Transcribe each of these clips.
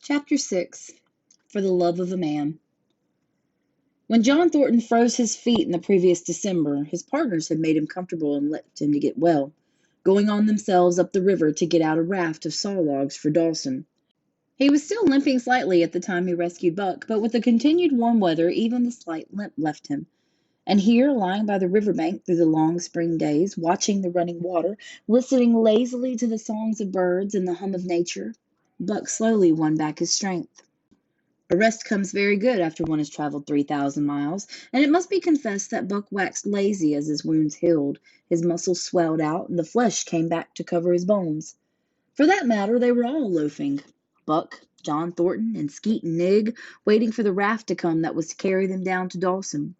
Chapter 6. For the Love of a Man. When John Thornton froze his feet in the previous December, his partners had made him comfortable and left him to get well, going on themselves up the river to get out a raft of saw logs for Dawson. He was still limping slightly at the time he rescued Buck, but with the continued warm weather, even the slight limp left him. And here, lying by the river bank through the long spring days, watching the running water, listening lazily to the songs of birds and the hum of nature, Buck slowly won back his strength. A rest comes very good after one has traveled 3,000 miles, and it must be confessed that Buck waxed lazy as his wounds healed, his muscles swelled out, and the flesh came back to cover his bones. For that matter, they were all loafing. Buck, John Thornton, and Skeet and Nig, waiting for the raft to come that was to carry them down to Dawson.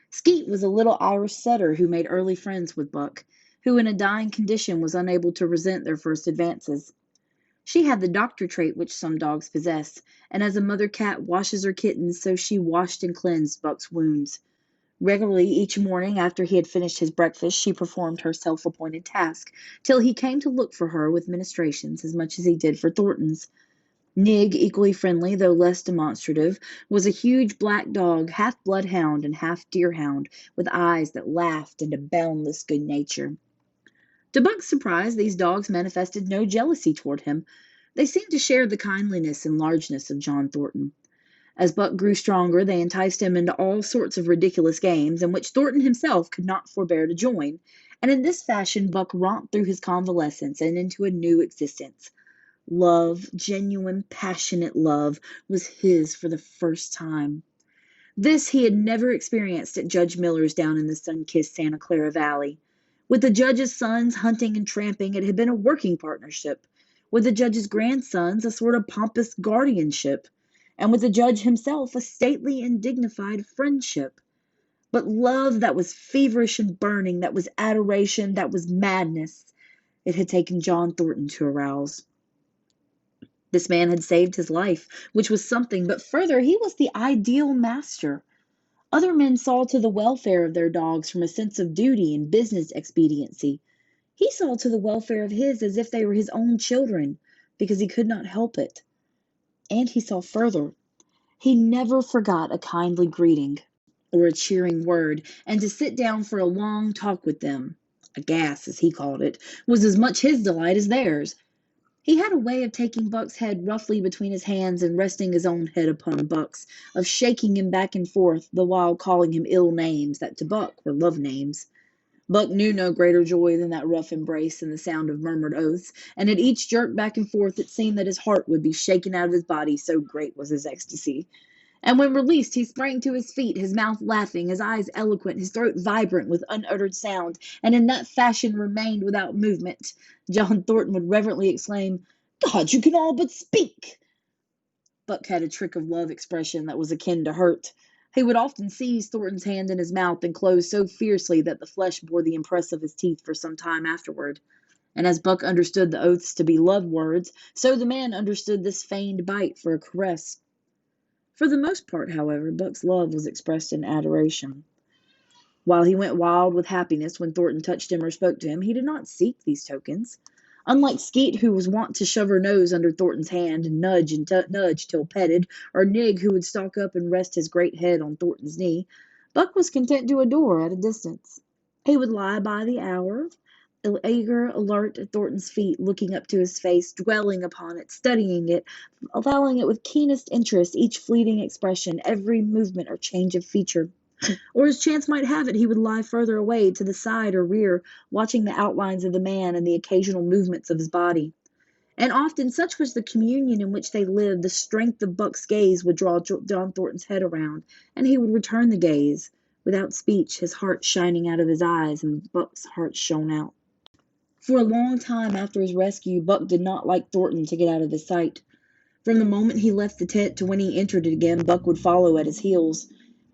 Skeet was a little Irish setter who made early friends with Buck, who in a dying condition was unable to resent their first advances. She had the doctor trait which some dogs possess, and as a mother cat washes her kittens, so she washed and cleansed Buck's wounds. Regularly each morning after he had finished his breakfast, she performed her self-appointed task, till he came to look for her with ministrations as much as he did for Thornton's. Nig, equally friendly, though less demonstrative, was a huge black dog, half bloodhound and half deerhound, with eyes that laughed and a boundless good nature. To Buck's surprise, these dogs manifested no jealousy toward him. They seemed to share the kindliness and largeness of John Thornton. As Buck grew stronger, they enticed him into all sorts of ridiculous games, in which Thornton himself could not forbear to join, and in this fashion Buck romped through his convalescence and into a new existence. Love, genuine, passionate love, was his for the first time. This he had never experienced at Judge Miller's down in the sun-kissed Santa Clara Valley. With the judge's sons hunting and tramping, it had been a working partnership. With the judge's grandsons, a sort of pompous guardianship. And with the judge himself, a stately and dignified friendship. But love that was feverish and burning, that was adoration, that was madness, it had taken John Thornton to arouse. This man had saved his life, which was something, but further, he was the ideal master. Other men saw to the welfare of their dogs from a sense of duty and business expediency. He saw to the welfare of his as if they were his own children, because he could not help it. And he saw further. He never forgot a kindly greeting or a cheering word, and to sit down for a long talk with them, a gas as he called it, was as much his delight as theirs. He had a way of taking Buck's head roughly between his hands and resting his own head upon Buck's, of shaking him back and forth, the while calling him ill names that to Buck were love names. Buck knew no greater joy than that rough embrace and the sound of murmured oaths, and at each jerk back and forth it seemed that his heart would be shaken out of his body, so great was his ecstasy. And when released, he sprang to his feet, his mouth laughing, his eyes eloquent, his throat vibrant with unuttered sound, and in that fashion remained without movement. John Thornton would reverently exclaim, "God, you can all but speak!" Buck had a trick of love expression that was akin to hurt. He would often seize Thornton's hand in his mouth and close so fiercely that the flesh bore the impress of his teeth for some time afterward. And as Buck understood the oaths to be love words, so the man understood this feigned bite for a caress. For the most part, however, Buck's love was expressed in adoration. While he went wild with happiness when Thornton touched him or spoke to him, he did not seek these tokens. Unlike Skeet, who was wont to shove her nose under Thornton's hand and nudge till petted, or Nig, who would stalk up and rest his great head on Thornton's knee, Buck was content to adore at a distance. He would lie by the hour, eager, alert at Thornton's feet, looking up to his face, dwelling upon it, studying it, following it with keenest interest, each fleeting expression, every movement or change of feature. Or as chance might have it, he would lie further away, to the side or rear, watching the outlines of the man and the occasional movements of his body. And often, such was the communion in which they lived, the strength of Buck's gaze would draw John Thornton's head around, and he would return the gaze, without speech, his heart shining out of his eyes, and Buck's heart shone out. For a long time after his rescue, Buck did not like Thornton to get out of his sight. From the moment he left the tent to when he entered it again, Buck would follow at his heels.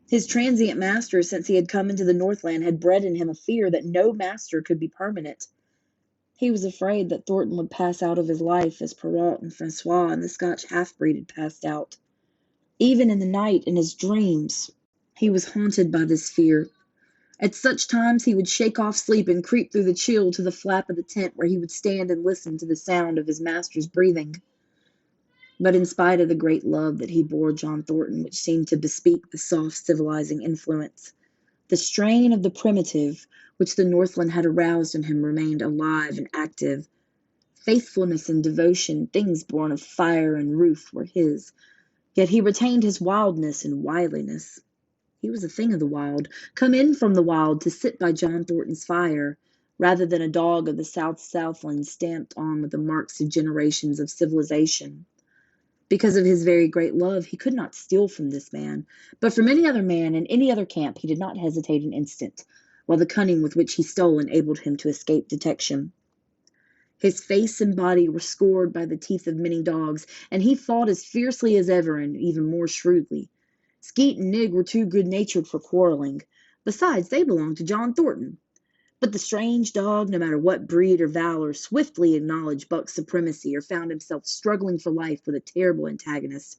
His transient master, since he had come into the Northland, had bred in him a fear that no master could be permanent. He was afraid that Thornton would pass out of his life as Perrault and Francois and the Scotch half-breed had passed out. Even in the night, in his dreams, he was haunted by this fear. At such times he would shake off sleep and creep through the chill to the flap of the tent, where he would stand and listen to the sound of his master's breathing. But in spite of the great love that he bore John Thornton, which seemed to bespeak the soft, civilizing influence, the strain of the primitive, which the Northland had aroused in him, remained alive and active. Faithfulness and devotion, things born of fire and ruth, were his, yet he retained his wildness and wiliness. He was a thing of the wild, come in from the wild to sit by John Thornton's fire, rather than a dog of the Southland stamped on with the marks of generations of civilization. Because of his very great love, he could not steal from this man, but from any other man in any other camp he did not hesitate an instant, while the cunning with which he stole enabled him to escape detection. His face and body were scored by the teeth of many dogs, and he fought as fiercely as ever and even more shrewdly. Skeet and Nig were too good-natured for quarreling. Besides, they belonged to John Thornton. But the strange dog, no matter what breed or valor, swiftly acknowledged Buck's supremacy or found himself struggling for life with a terrible antagonist.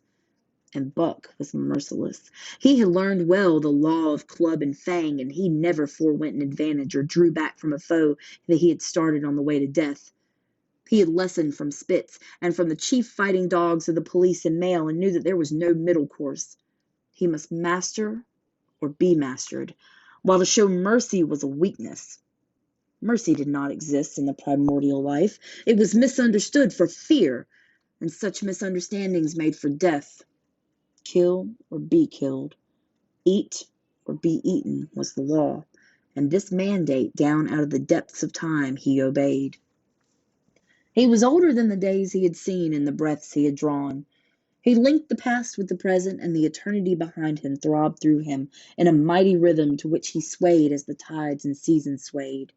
And Buck was merciless. He had learned well the law of club and fang, and he never forewent an advantage or drew back from a foe that he had started on the way to death. He had lessoned from Spitz and from the chief fighting dogs of the police and mail, and knew that there was no middle course. He must master or be mastered, while to show mercy was a weakness. Mercy did not exist in the primordial life. It was misunderstood for fear, and such misunderstandings made for death. Kill or be killed, eat or be eaten was the law, and this mandate down out of the depths of time he obeyed. He was older than the days he had seen and the breaths he had drawn. He linked the past with the present, and the eternity behind him throbbed through him in a mighty rhythm to which he swayed as the tides and seasons swayed.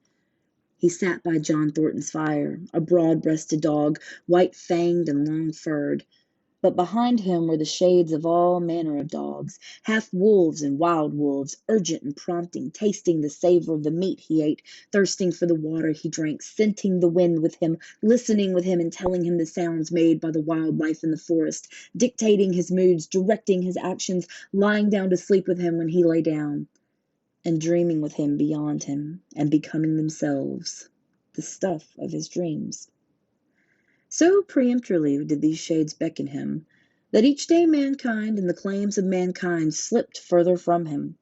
He sat by John Thornton's fire, a broad-breasted dog, white-fanged and long-furred. But behind him were the shades of all manner of dogs, half-wolves and wild wolves, urgent and prompting, tasting the savor of the meat he ate, thirsting for the water he drank, scenting the wind with him, listening with him and telling him the sounds made by the wild life in the forest, dictating his moods, directing his actions, lying down to sleep with him when he lay down, and dreaming with him beyond him, and becoming themselves the stuff of his dreams. So peremptorily did these shades beckon him, that each day mankind and the claims of mankind slipped further from him.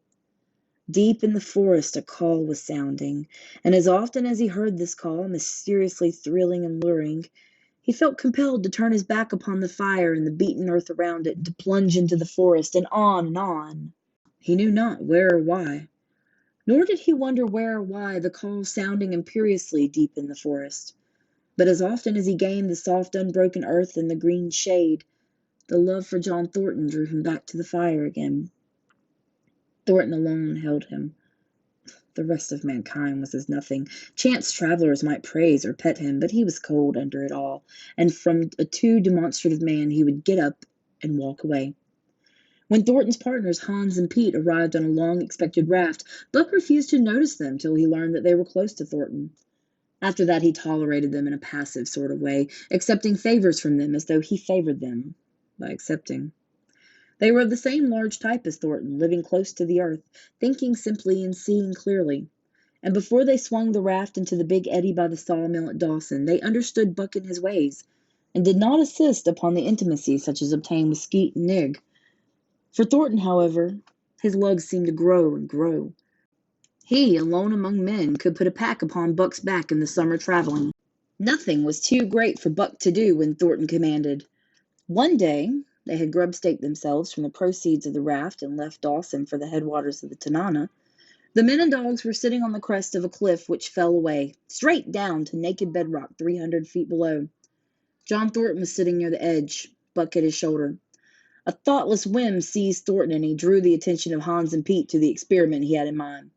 Deep in the forest a call was sounding, and as often as he heard this call, mysteriously thrilling and luring, he felt compelled to turn his back upon the fire and the beaten earth around it, to plunge into the forest, and on and on. He knew not where or why. Nor did he wonder where or why the call sounding imperiously deep in the forest. But as often as he gained the soft unbroken earth and the green shade, the love for John Thornton drew him back to the fire again. Thornton alone held him. The rest of mankind was as nothing. Chance travelers might praise or pet him, but he was cold under it all, and from a too demonstrative man he would get up and walk away. When Thornton's partners, Hans and Pete, arrived on a long-expected raft, Buck refused to notice them till he learned that they were close to Thornton. After that he tolerated them in a passive sort of way, accepting favors from them as though he favored them by accepting. They were of the same large type as Thornton, living close to the earth, thinking simply and seeing clearly. And before they swung the raft into the big eddy by the sawmill at Dawson, they understood Buck and his ways, and did not insist upon the intimacy such as obtained with Skeet and Nig. For Thornton, however, his lugs seemed to grow and grow. He, alone among men, could put a pack upon Buck's back in the summer traveling. Nothing was too great for Buck to do when Thornton commanded. One day they had grub-staked themselves from the proceeds of the raft and left Dawson for the headwaters of the Tanana. The men and dogs were sitting on the crest of a cliff which fell away, straight down to naked bedrock 300 feet below. John Thornton was sitting near the edge, Buck at his shoulder. A thoughtless whim seized Thornton, and he drew the attention of Hans and Pete to the experiment he had in mind.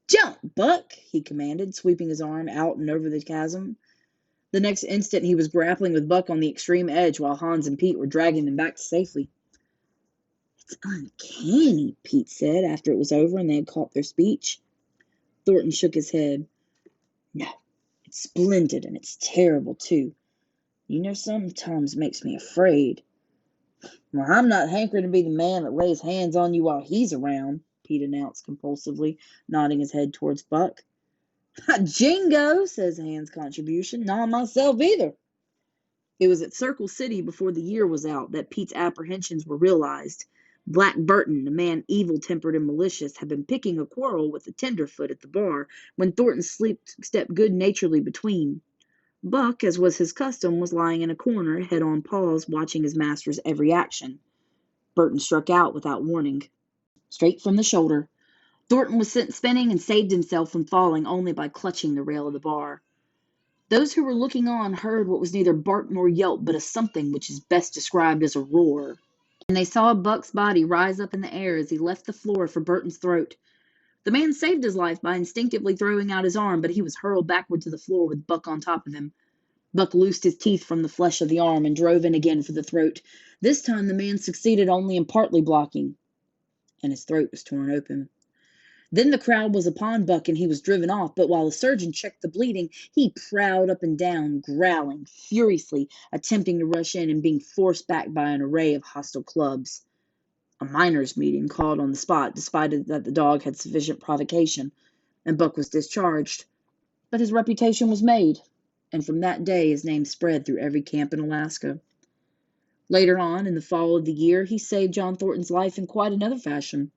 "Jump, Buck!" he commanded, sweeping his arm out and over the chasm. The next instant he was grappling with Buck on the extreme edge, while Hans and Pete were dragging them back to safety. "It's uncanny," Pete said, after it was over and they had caught their speech. Thornton shook his head. "No, it's splendid, and it's terrible, too. Sometimes makes me afraid." "Well, I'm not hankering to be the man that lays hands on you while he's around," Pete announced compulsively, nodding his head towards Buck. "Jingo," says Hans' contribution. "Not myself either." It was at Circle City before the year was out that Pete's apprehensions were realized. Black Burton, a man evil-tempered and malicious, had been picking a quarrel with a tenderfoot at the bar when Thornton stepped good-naturedly between. Buck, as was his custom, was lying in a corner, head on paws, watching his master's every action. Burton struck out without warning. Straight from the shoulder. Thornton was sent spinning and saved himself from falling only by clutching the rail of the bar. Those who were looking on heard what was neither bark nor yelp, but a something which is best described as a roar. And they saw Buck's body rise up in the air as he left the floor for Burton's throat. The man saved his life by instinctively throwing out his arm, but he was hurled backward to the floor with Buck on top of him. Buck loosed his teeth from the flesh of the arm and drove in again for the throat. This time the man succeeded only in partly blocking, and his throat was torn open. Then the crowd was upon Buck and he was driven off, but while the surgeon checked the bleeding, he prowled up and down, growling, furiously, attempting to rush in and being forced back by an array of hostile clubs. A miners' meeting called on the spot, despite that the dog had sufficient provocation, and Buck was discharged. But his reputation was made, and from that day his name spread through every camp in Alaska. Later on, in the fall of the year, he saved John Thornton's life in quite another fashion.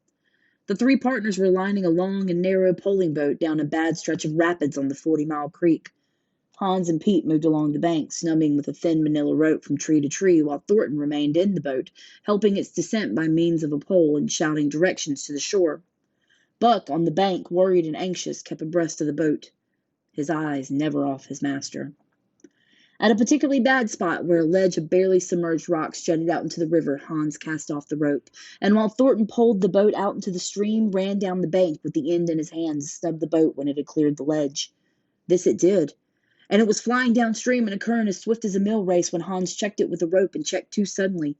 The three partners were lining a long and narrow poling boat down a bad stretch of rapids on the 40-mile creek. Hans and Pete moved along the bank, snubbing with a thin manila rope from tree to tree, while Thornton remained in the boat, helping its descent by means of a pole and shouting directions to the shore. Buck, on the bank, worried and anxious, kept abreast of the boat, his eyes never off his master. At a particularly bad spot where a ledge of barely submerged rocks jutted out into the river, Hans cast off the rope, and while Thornton poled the boat out into the stream, ran down the bank with the end in his hands to snub the boat when it had cleared the ledge. This it did, and it was flying downstream in a current as swift as a mill race when Hans checked it with the rope and checked too suddenly.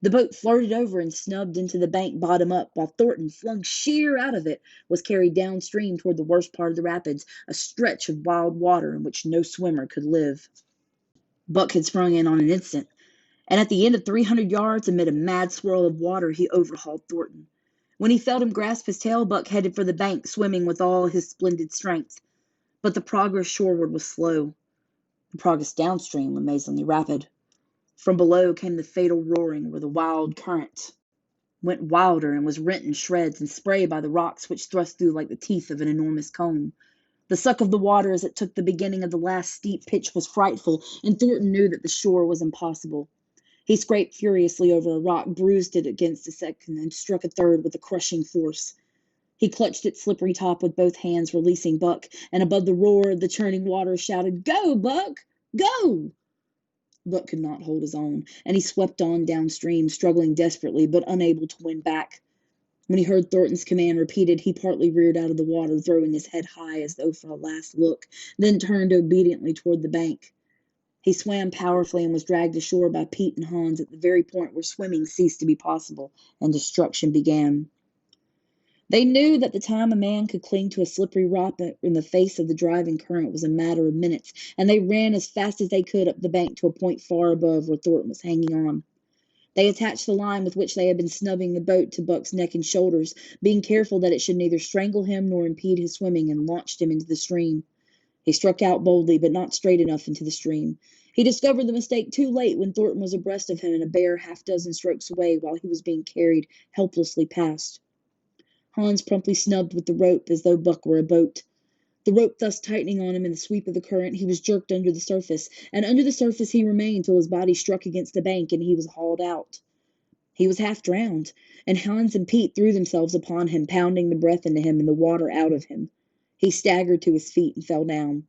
The boat flirted over and snubbed into the bank bottom up, while Thornton, flung sheer out of it, was carried downstream toward the worst part of the rapids, a stretch of wild water in which no swimmer could live. Buck had sprung in on an instant, and at the end of 300 yards, amid a mad swirl of water, he overhauled Thornton. When he felt him grasp his tail, Buck headed for the bank, swimming with all his splendid strength. But the progress shoreward was slow. The progress downstream amazingly rapid. From below came the fatal roaring, where the wild current went wilder and was rent in shreds and spray by the rocks which thrust through like the teeth of an enormous comb. The suck of the water as it took the beginning of the last steep pitch was frightful, and Thornton knew that the shore was impossible. He scraped furiously over a rock, bruised it against a second, and struck a third with a crushing force. He clutched its slippery top with both hands, releasing Buck, and above the roar of the churning water shouted, "Go, Buck! Go!" Buck could not hold his own, and he swept on downstream, struggling desperately, but unable to win back. When he heard Thornton's command repeated, he partly reared out of the water, throwing his head high as though for a last look, then turned obediently toward the bank. He swam powerfully and was dragged ashore by Pete and Hans at the very point where swimming ceased to be possible and destruction began. They knew that the time a man could cling to a slippery rock in the face of the driving current was a matter of minutes, and they ran as fast as they could up the bank to a point far above where Thornton was hanging on. They attached the line with which they had been snubbing the boat to Buck's neck and shoulders, being careful that it should neither strangle him nor impede his swimming, and launched him into the stream. He struck out boldly, but not straight enough into the stream. He discovered the mistake too late when Thornton was abreast of him and a bare half-dozen strokes away while he was being carried helplessly past. Hans promptly snubbed with the rope as though Buck were a boat. The rope thus tightening on him in the sweep of the current, he was jerked under the surface, and under the surface he remained till his body struck against the bank and he was hauled out. He was half drowned, and Hans and Pete threw themselves upon him, pounding the breath into him and the water out of him. He staggered to his feet and fell down.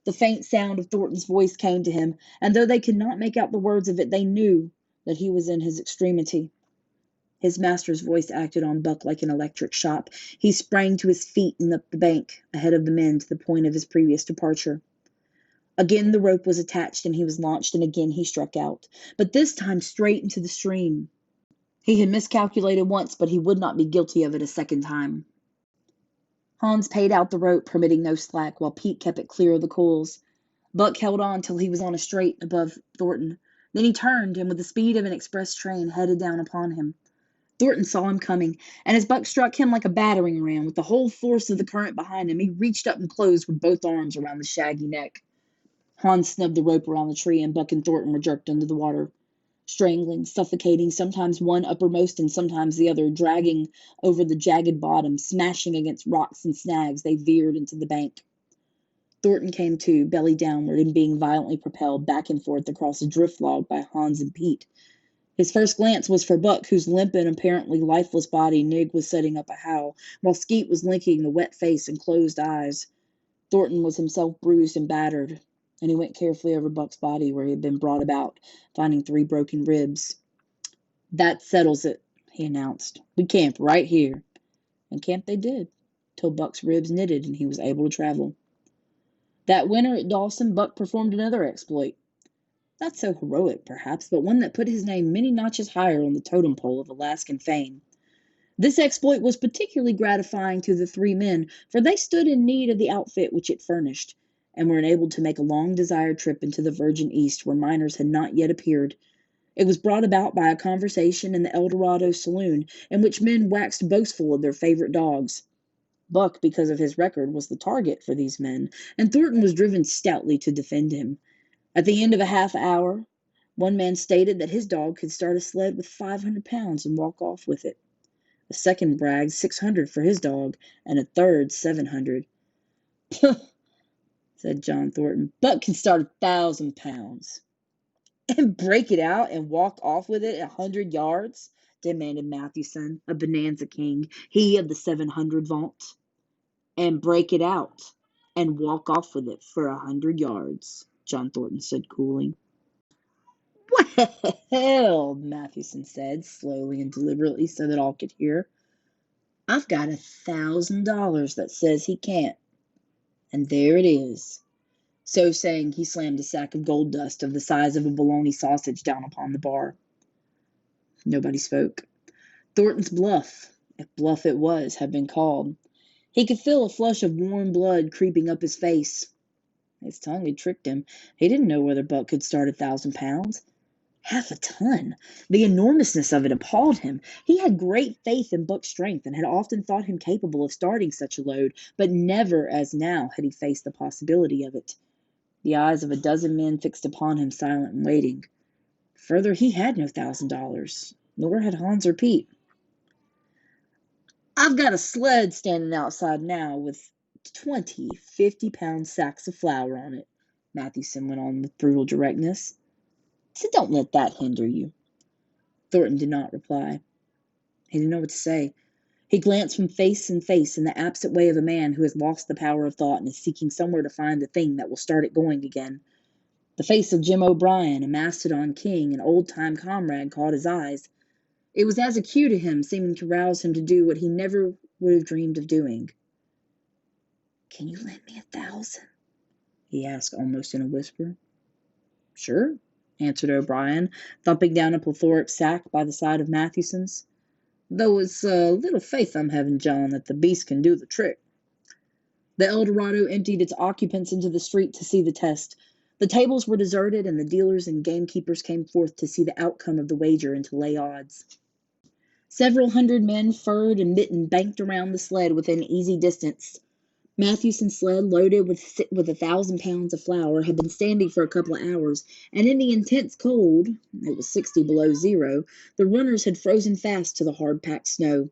The faint sound of Thornton's voice came to him, and though they could not make out the words of it, they knew that he was in his extremity. His master's voice acted on Buck like an electric shock. He sprang to his feet and up the bank, ahead of the men to the point of his previous departure. Again the rope was attached and he was launched, and again he struck out, but this time straight into the stream. He had miscalculated once, but he would not be guilty of it a second time. Hans paid out the rope, permitting no slack, while Pete kept it clear of the coils. Buck held on till he was on a straight above Thornton. Then he turned, and with the speed of an express train headed down upon him. Thornton saw him coming, and as Buck struck him like a battering ram, with the whole force of the current behind him, he reached up and closed with both arms around the shaggy neck. Hans snubbed the rope around the tree, and Buck and Thornton were jerked under the water, strangling, suffocating, sometimes one uppermost and sometimes the other, dragging over the jagged bottom, smashing against rocks and snags. They veered into the bank. Thornton came to, belly downward, and being violently propelled back and forth across a drift log by Hans and Pete. His first glance was for Buck, whose limp and apparently lifeless body Nig was setting up a howl, while Skeet was licking the wet face and closed eyes. Thornton was himself bruised and battered, and he went carefully over Buck's body where he had been brought about, finding 3 broken ribs. "That settles it," he announced. "We camp right here." And camp they did, till Buck's ribs knitted and he was able to travel. That winter at Dawson, Buck performed another exploit. Not so heroic, perhaps, but one that put his name many notches higher on the totem pole of Alaskan fame. This exploit was particularly gratifying to the 3 men, for they stood in need of the outfit which it furnished, and were enabled to make a long-desired trip into the virgin East where miners had not yet appeared. It was brought about by a conversation in the Eldorado saloon, in which men waxed boastful of their favorite dogs. Buck, because of his record, was the target for these men, and Thornton was driven stoutly to defend him. At the end of a half hour, one man stated that his dog could start a sled with 500 pounds and walk off with it. A second bragged 600 for his dog, and a third 700. "Puh," said John Thornton. "Buck can start 1,000 pounds." "And break it out and walk off with it 100 yards?" demanded Mathewson, a bonanza king, he of the 700 vault. "And break it out and walk off with it for 100 yards," John Thornton said coolly. "Well," Mathewson said, slowly and deliberately so that all could hear, "I've got $1,000 that says he can't, and there it is." So saying, he slammed a sack of gold dust of the size of a bologna sausage down upon the bar. Nobody spoke. Thornton's bluff, if bluff it was, had been called. He could feel a flush of warm blood creeping up his face. His tongue had tricked him. He didn't know whether Buck could start 1,000 pounds. Half a ton! The enormousness of it appalled him. He had great faith in Buck's strength, and had often thought him capable of starting such a load, but never as now had he faced the possibility of it. The eyes of a dozen men fixed upon him, silent and waiting. Further, he had no $1,000, nor had Hans or Pete. "I've got a sled standing outside now with 20 50-pound sacks of flour on it," Mathewson went on with brutal directness. "So don't let that hinder you." Thornton did not reply. He didn't know what to say. He glanced from face to face in the absent way of a man who has lost the power of thought and is seeking somewhere to find the thing that will start it going again. The face of Jim O'Brien, a Mastodon king, an old-time comrade, caught his eyes. It was as a cue to him, seeming to rouse him to do what he never would have dreamed of doing. "Can you lend me 1,000?" he asked almost in a whisper. "Sure," answered O'Brien, thumping down a plethoric sack by the side of Mathewson's. "Though it's little faith I'm having, John, that the beast can do the trick." The Eldorado emptied its occupants into the street to see the test. The tables were deserted, and the dealers and gamekeepers came forth to see the outcome of the wager and to lay odds. Several hundred men, furred and mittened, banked around the sled within easy distance. Mathewson's sled, loaded with 1,000 pounds of flour, had been standing for a couple of hours, and in the intense cold, it was 60 below zero, the runners had frozen fast to the hard-packed snow.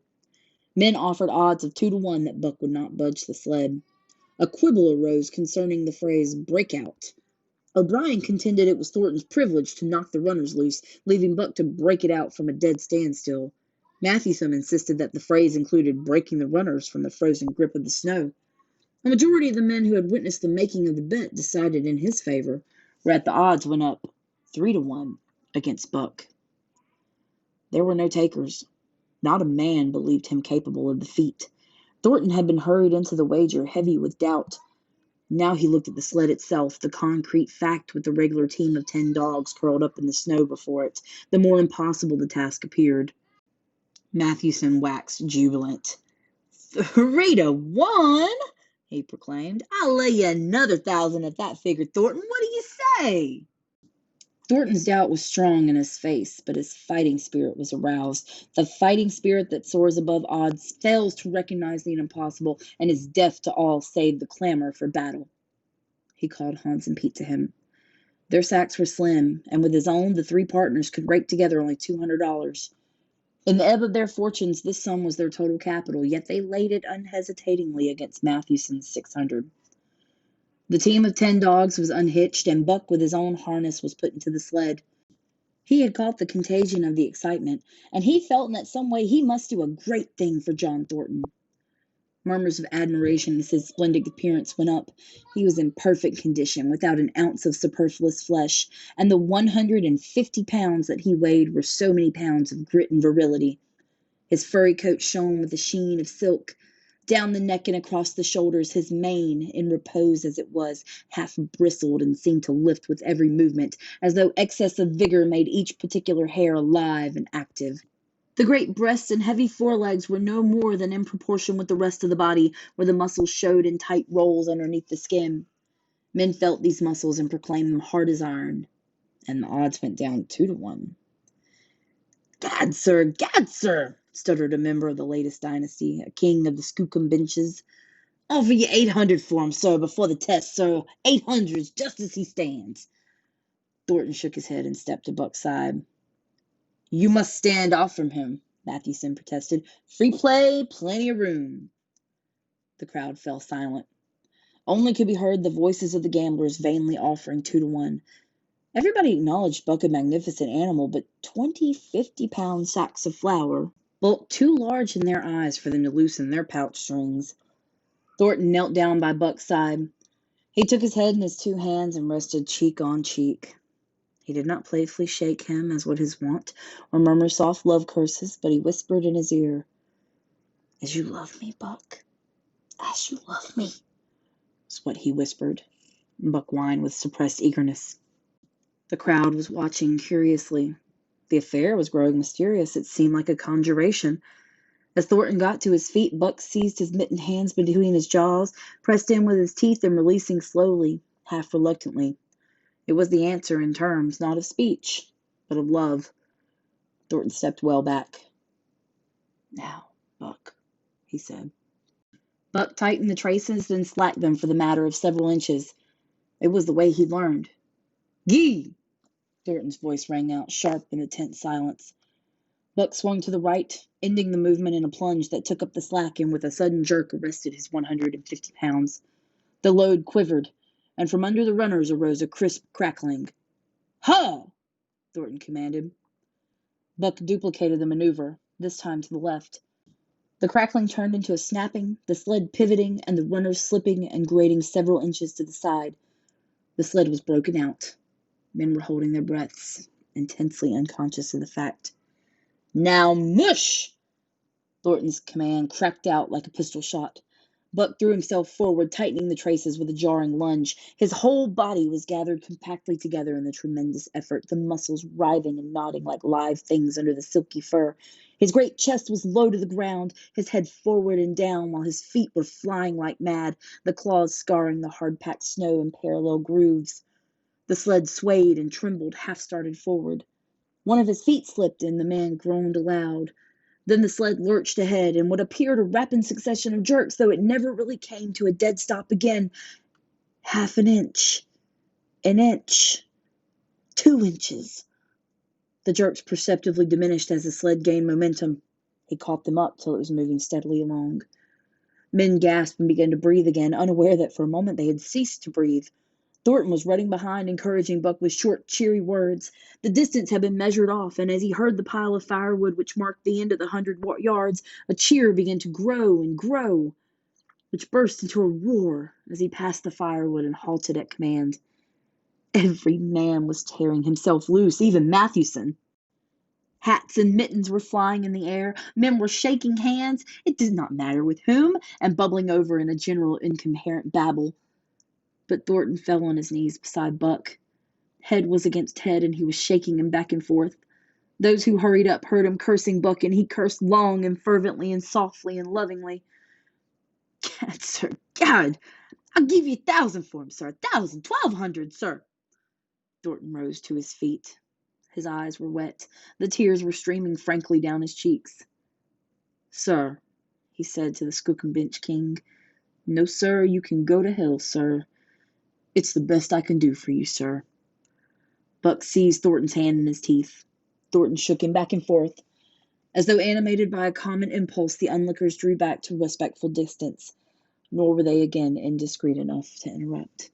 Men offered odds of 2 to 1 that Buck would not budge the sled. A quibble arose concerning the phrase "breakout." O'Brien contended it was Thornton's privilege to knock the runners loose, leaving Buck to break it out from a dead standstill. Mathewson insisted that the phrase included breaking the runners from the frozen grip of the snow. A majority of the men who had witnessed the making of the bet decided in his favor, whereat the odds went up 3 to 1 against Buck. There were no takers. Not a man believed him capable of the feat. Thornton had been hurried into the wager, heavy with doubt. Now he looked at the sled itself, the concrete fact with the regular team of 10 dogs curled up in the snow before it, the more impossible the task appeared. Mathewson waxed jubilant. 3 to 1, he proclaimed. "I'll lay you another 1,000 at that figure, Thornton. What do you say?" Thornton's doubt was strong in his face, but his fighting spirit was aroused. The fighting spirit that soars above odds, fails to recognize the impossible, and is deaf to all save the clamor for battle. he called Hans and Pete to him. Their sacks were slim, and with his own, the three partners could rake together only $200. In the ebb of their fortunes, this sum was their total capital, yet they laid it unhesitatingly against Matthewson's 600. The team of 10 dogs was unhitched, and Buck with his own harness was put into the sled. He had caught the contagion of the excitement, and he felt in that some way he must do a great thing for John Thornton. Murmurs of admiration as his splendid appearance went up. He was in perfect condition, without an ounce of superfluous flesh, and the 150 pounds that he weighed were so many pounds of grit and virility. His furry coat shone with a sheen of silk. Down the neck and across the shoulders, his mane, in repose as it was, half bristled and seemed to lift with every movement, as though excess of vigor made each particular hair alive and active. The great breasts and heavy forelegs were no more than in proportion with the rest of the body, where the muscles showed in tight rolls underneath the skin. Men felt these muscles and proclaimed them hard as iron, and the odds went down 2-1. Gad, sir, stuttered a member of the latest dynasty, a king of the Skookum benches. Offer you 800 for him, sir, before the test, sir. 800's just as he stands. Thornton shook his head and stepped to Buck's side. You must stand off from him, Matthewson protested. Free play, plenty of room. The crowd fell silent. Only could be heard the voices of the gamblers vainly offering 2-1. Everybody acknowledged Buck a magnificent animal, but 20 50-pound sacks of flour bulked too large in their eyes for them to loosen their pouch strings. Thornton knelt down by Buck's side. He took his head in his two hands and rested cheek on cheek. He did not playfully shake him, as was his wont, or murmur soft love curses, but he whispered in his ear, As you love me, Buck, as you love me, was what he whispered. Buck whined with suppressed eagerness. The crowd was watching curiously. The affair was growing mysterious. It seemed like a conjuration. As Thornton got to his feet, Buck seized his mittened hands between his jaws, pressed in with his teeth, and releasing slowly, half reluctantly. It was the answer in terms, not of speech, but of love. Thornton stepped well back. Now, Buck, he said. Buck tightened the traces, then slacked them for the matter of several inches. It was the way he learned. Gee! Thornton's voice rang out, sharp in the tense silence. Buck swung to the right, ending the movement in a plunge that took up the slack and with a sudden jerk arrested his 150 pounds. The load quivered, and from under the runners arose a crisp crackling. Ha! Thornton commanded. Buck duplicated the maneuver, this time to the left. The crackling turned into a snapping, the sled pivoting, and the runners slipping and grating several inches to the side. The sled was broken out. Men were holding their breaths, intensely unconscious of the fact. Now mush! Thornton's command cracked out like a pistol shot. Buck threw himself forward, tightening the traces with a jarring lunge. His whole body was gathered compactly together in the tremendous effort, the muscles writhing and knotting like live things under the silky fur. His great chest was low to the ground, his head forward and down, while his feet were flying like mad, the claws scarring the hard-packed snow in parallel grooves. The sled swayed and trembled, half-started forward. One of his feet slipped, and the man groaned aloud. Then the sled lurched ahead, in what appeared a rapid succession of jerks, though it never really came to a dead stop again. Half an inch. 2 inches. The jerks perceptibly diminished as the sled gained momentum. He caught them up till it was moving steadily along. Men gasped and began to breathe again, unaware that for a moment they had ceased to breathe. Thornton was running behind, encouraging Buck with short, cheery words. The distance had been measured off, and as he heard the pile of firewood which marked the end of the 100 yards, a cheer began to grow and grow, which burst into a roar as he passed the firewood and halted at command. Every man was tearing himself loose, even Matthewson. Hats and mittens were flying in the air. Men were shaking hands, it did not matter with whom, and bubbling over in a general incoherent babble. But Thornton fell on his knees beside Buck. Head was against head, and he was shaking him back and forth. Those who hurried up heard him cursing Buck, and he cursed long and fervently and softly and lovingly. Gad, sir, Gad! I'll give you 1,000 for him, sir. 1,000, 1,200, sir. Thornton rose to his feet. His eyes were wet. The tears were streaming frankly down his cheeks. Sir, he said to the Skookum Bench King, no, sir, you can go to hell, sir. It's the best I can do for you, sir. Buck seized Thornton's hand in his teeth. Thornton shook him back and forth. As though animated by a common impulse, the onlookers drew back to respectful distance, nor were they again indiscreet enough to interrupt.